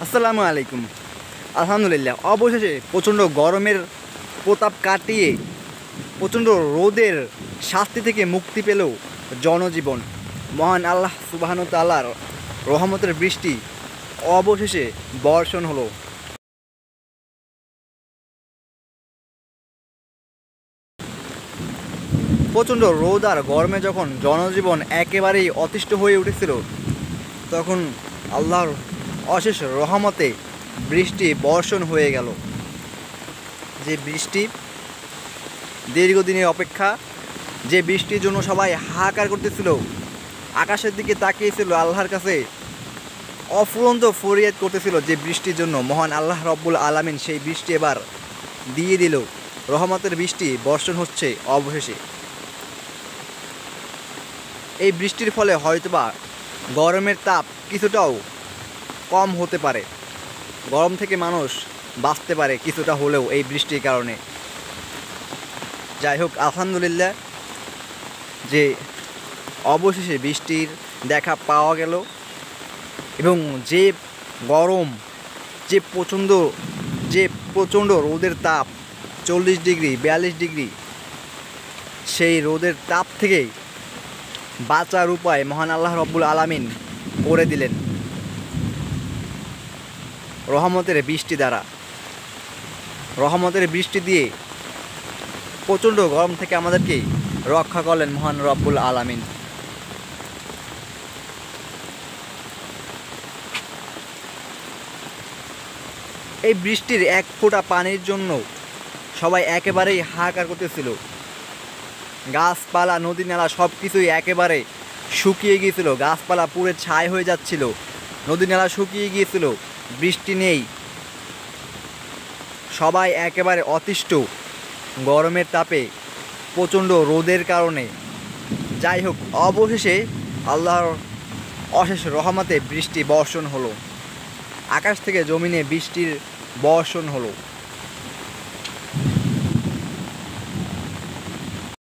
আসসালামু আলাইকুম। আলহামদুলিল্লাহ, অবশেষে প্রচণ্ড গরমের প্রতাপ কাটিয়ে প্রচণ্ড রোদের শাস্তি থেকে মুক্তি পেল জনজীবন। মহান আল্লাহ সুবহানাহু ওয়া তাআলার রহমতের বৃষ্টি অবশেষে বর্ষণ হলো। প্রচণ্ড রোদ আর গরমে যখন জনজীবন একেবারেই অতিষ্ঠ হয়ে উঠেছিল, তখন আল্লাহর অশেষ রহমতে বৃষ্টি বর্ষণ হয়ে গেল। যে বৃষ্টি দীর্ঘদিনের অপেক্ষা, যে বৃষ্টির জন্য সবাই হাহাকার করতেছিল, আকাশের দিকে তাকিয়েছিল, আল্লাহর কাছে অফুরন্ত ফরিয়াদ করতেছিল যে বৃষ্টির জন্য, মহান আল্লাহ রব্বুল আলামিন সেই বৃষ্টি এবার দিয়ে দিল। রহমতের বৃষ্টি বর্ষণ হচ্ছে অবশেষে। এই বৃষ্টির ফলে হয়তোবা গরমের তাপ কিছুটাও কম হতে পারে, গরম থেকে মানুষ বাঁচতে পারে কিছুটা হলেও এই বৃষ্টির কারণে। যাই হোক, আলহামদুলিল্লাহ যে অবশেষে বৃষ্টির দেখা পাওয়া গেল। এবং যে গরম, যে প্রচণ্ড রোদের তাপ 40 ডিগ্রি 42 ডিগ্রি, সেই রোদের তাপ থেকে বাঁচার উপায় মহান আল্লাহ রব্বুল আলামিন করে দিলেন রহমতের বৃষ্টি দ্বারা। রহমতের বৃষ্টি দিয়ে প্রচণ্ড গরম থেকে আমাদেরকে রক্ষা করলেন মহান রব্বুল আলামিন। এই বৃষ্টির এক ফোঁটা পানির জন্য সবাই একেবারেই হাহাকার করতেছিল। গাছপালা, নদী নালা সব কিছুই একেবারে শুকিয়ে গিয়েছিল, গাছপালা পুড়ে ছাই হয়ে যাচ্ছিল, নদী নালা শুকিয়ে গিয়েছিল, বৃষ্টি নেই, সবাই একেবারে অতিষ্ঠ গরমের তাপে, প্রচণ্ড রোদের কারণে। যাই হোক, অবশেষে আল্লাহর অশেষ রহমতে বৃষ্টি বর্ষণ হলো, আকাশ থেকে জমিনে বৃষ্টির বর্ষণ হলো।